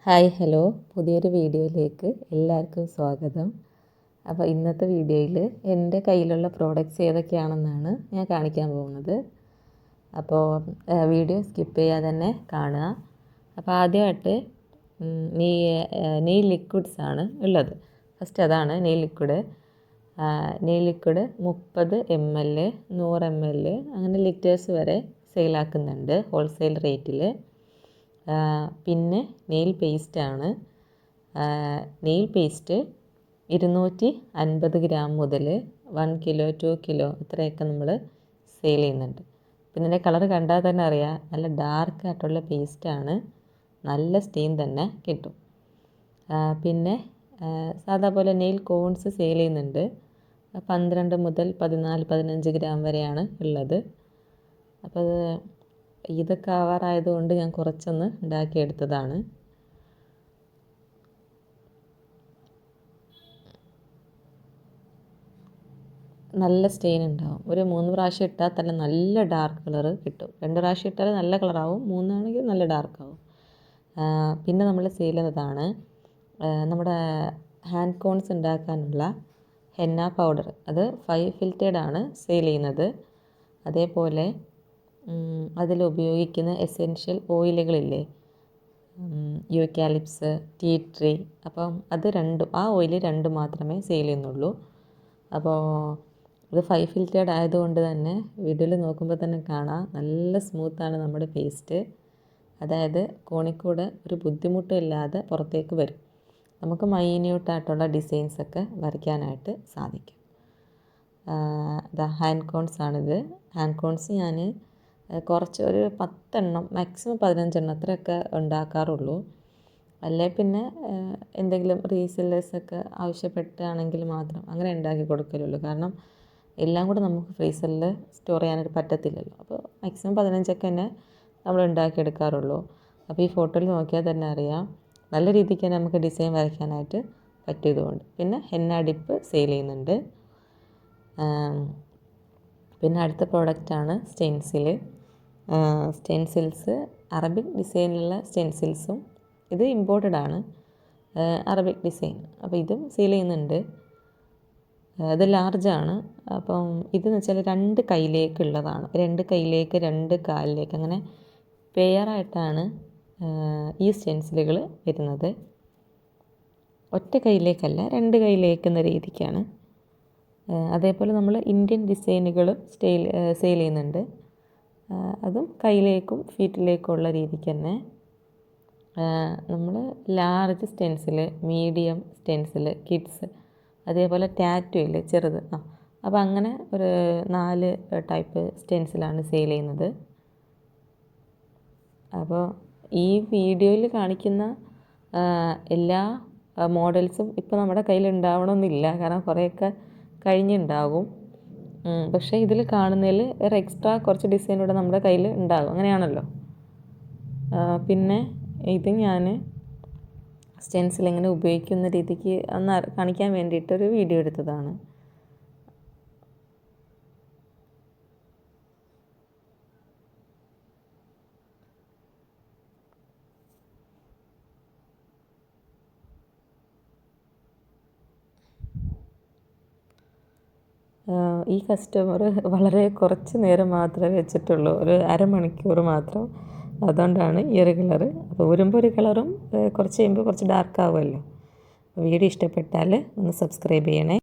Hi hello പുതിയൊരു വീഡിയോയിലേക്ക് എല്ലാവർക്കും സ്വാഗതം. അപ്പോൾ ഇന്നത്തെ വീഡിയോയിൽ എൻ്റെ കയ്യിലുള്ള പ്രോഡക്റ്റ്സ് ഏതൊക്കെയാണെന്നാണ് ഞാൻ കാണിക്കാൻ പോകുന്നത്. അപ്പോൾ വീഡിയോ സ്കിപ്പ് ചെയ്യാതെ തന്നെ കാണുക. അപ്പോൾ ആദ്യമായിട്ട് നെയിൽ ലിക്വിഡ്സ് ആണ് ഉള്ളത്. ഫസ്റ്റ് അതാണ് nail liquid. Nail liquid 30 ml 100 ml അങ്ങനെ ലിറ്റേഴ്സ് വരെ സെയിലാക്കുന്നുണ്ട് ഹോൾസെയിൽ റേറ്റിൽ. പിന്നെ നെയിൽ പേസ്റ്റാണ്. നെയിൽ പേസ്റ്റ് 250 ഗ്രാം മുതൽ 1 കിലോ 2 കിലോ ഇത്രയൊക്കെ നമ്മൾ സെയിൽ ചെയ്യുന്നുണ്ട്. പിന്നെ ഇതിൻ്റെ കളർ കണ്ടാൽ തന്നെ അറിയാം, നല്ല ഡാർക്കായിട്ടുള്ള പേസ്റ്റാണ്. നല്ല സ്റ്റെയിൻ തന്നെ കിട്ടും. പിന്നെ സാധാ പോലെ നെയിൽ കോൺസ് സെയിൽ ചെയ്യുന്നുണ്ട്. 12 മുതൽ 14-15 ഗ്രാം വരെയാണ് ഉള്ളത്. അപ്പോൾ ഇതൊക്കെ ആവാറായതുകൊണ്ട് ഞാൻ കുറച്ചൊന്ന് ഉണ്ടാക്കിയെടുത്തതാണ്. നല്ല സ്റ്റെയിൻ ഉണ്ടാവും. ഒരു 3 പ്രാവശ്യം ഇട്ടാൽ തന്നെ നല്ല ഡാർക്ക് കളർ കിട്ടും. 2 പ്രാവശ്യം ഇട്ടാൽ നല്ല കളറാവും, 3 ആണെങ്കിൽ നല്ല ഡാർക്കാവും. പിന്നെ നമ്മൾ സെയിൽ ചെയ്യുന്നതാണ് നമ്മുടെ ഹാൻഡ് കോൺസ് ഉണ്ടാക്കാനുള്ള ഹെന്ന പൗഡർ. അത് 5 ഫിൽറ്റേഡ് ആണ് സെയിൽ ചെയ്യുന്നത്. അതേപോലെ അതിലുപയോഗിക്കുന്ന എസെൻഷ്യൽ ഓയിലുകളില്ലേ, യൂക്കാലിപ്സ്, ടീ ട്രീ, അപ്പം അത് ആ ഓയിൽ 2 മാത്രമേ സെയിൽ ചെയ്യുന്നുള്ളൂ. അപ്പോൾ ഇത് 5 ഫിൽറ്റേഡ് ആയതുകൊണ്ട് തന്നെ വീഡിയോയിൽ നോക്കുമ്പോൾ തന്നെ കാണാം, നല്ല സ്മൂത്താണ് നമ്മുടെ പേസ്റ്റ്. അതായത് കോണിക്കൂടെ ഒരു ബുദ്ധിമുട്ടും ഇല്ലാതെ പുറത്തേക്ക് വരും. നമുക്ക് മൈന്യൂട്ടായിട്ടുള്ള ഡിസൈൻസൊക്കെ വരയ്ക്കാനായിട്ട് സാധിക്കും. ഹാൻഡ് കോൺസ് ആണിത്. ഹാൻഡ് കോൺസ് ഞാൻ കുറച്ച് ഒരു 10 എണ്ണം മാക്സിമം 15 എണ്ണം അത്രയൊക്കെ ഉണ്ടാക്കാറുള്ളൂ. അല്ലേ പിന്നെ എന്തെങ്കിലും റീസെല്ലേഴ്സൊക്കെ ആവശ്യപ്പെട്ടാണെങ്കിൽ മാത്രം അങ്ങനെ ഉണ്ടാക്കി കൊടുക്കലുള്ളൂ. കാരണം എല്ലാം കൂടെ നമുക്ക് ഫ്രീസറിൽ സ്റ്റോർ ചെയ്യാനായിട്ട് പറ്റത്തില്ലല്ലോ. അപ്പോൾ മാക്സിമം 15ഒക്കെ തന്നെ നമ്മൾ ഉണ്ടാക്കിയെടുക്കാറുള്ളൂ. അപ്പോൾ ഈ ഫോട്ടോയിൽ നോക്കിയാൽ തന്നെ അറിയാം, നല്ല രീതിക്ക് തന്നെ നമുക്ക് ഡിസൈൻ വരയ്ക്കാനായിട്ട് പറ്റിയതുകൊണ്ട്. പിന്നെ ഹെന്ന ഡിപ്പ് സെയിൽ ചെയ്യുന്നുണ്ട്. പിന്നെ അടുത്ത പ്രോഡക്റ്റാണ് സ്റ്റെൻസിൽ. സ്റ്റെൻസിൽസ് അറബിക് ഡിസൈനിലുള്ള സ്റ്റെൻസിൽസും, ഇത് ഇമ്പോർട്ടഡ് ആണ്, അറബിക് ഡിസൈൻ. അപ്പോൾ ഇതും സെയിൽ ചെയ്യുന്നുണ്ട്. ഇത് ലാർജാണ്. അപ്പം ഇതെന്ന് വെച്ചാൽ 2 കൈയിലേക്കുള്ളതാണ്. 2 കൈയിലേക്ക് 2 കാലിലേക്ക് അങ്ങനെ പെയറായിട്ടാണ് ഈ സ്റ്റെൻസിലുകൾ വരുന്നത്. ഒറ്റ കൈയിലേക്കല്ല, 2 കൈയിലേക്കുന്ന രീതിക്കാണ്. അതേപോലെ നമ്മൾ ഇന്ത്യൻ ഡിസൈനുകൾ സെയിൽ ചെയ്യുന്നുണ്ട്. അതും കയ്യിലേക്കും ഫീറ്റിലേക്കും ഉള്ള രീതിക്ക് തന്നെ. നമ്മൾ large stencil, medium stencil, kids, അതേപോലെ ടാറ്റു ഇല്ലേ ചെറുത്, അപ്പോൾ അങ്ങനെ ഒരു 4 ടൈപ്പ് സ്റ്റെൻസിലാണ് സെയിൽ ചെയ്യുന്നത്. അപ്പോൾ ഈ വീഡിയോയിൽ കാണിക്കുന്ന എല്ലാ മോഡൽസും ഇപ്പോൾ നമ്മുടെ കയ്യിൽ ഉണ്ടാവണമെന്നില്ല, കാരണം കുറേയൊക്കെ കഴിഞ്ഞുണ്ടാകും. പക്ഷേ ഇതിൽ കാണുന്നതിൽ ഒരു എക്സ്ട്രാ കുറച്ച് ഡിസൈനൂടെ നമ്മുടെ കയ്യിൽ ഉണ്ടാകും, അങ്ങനെയാണല്ലോ. പിന്നെ ഇത് ഞാൻ സ്റ്റെൻസിൽ എങ്ങനെ ഉപയോഗിക്കുന്ന രീതിക്ക് ഒന്ന് കാണിക്കാൻ വേണ്ടിയിട്ടൊരു വീഡിയോ എടുത്തതാണ്. ഈ കസ്റ്റമർ വളരെ കുറച്ച് നേരം മാത്രമേ വെച്ചിട്ടുള്ളൂ, ഒരു അരമണിക്കൂർ മാത്രം. അതുകൊണ്ടാണ് ഈ ഒരു കളറ്. അപ്പോൾ വരുമ്പോൾ ഒരു കളറും കുറച്ച് കഴിയുമ്പോൾ കുറച്ച് ഡാർക്ക് ആവുമല്ലോ. വീഡിയോ ഇഷ്ടപ്പെട്ടാൽ ഒന്ന് സബ്സ്ക്രൈബ് ചെയ്യണേ.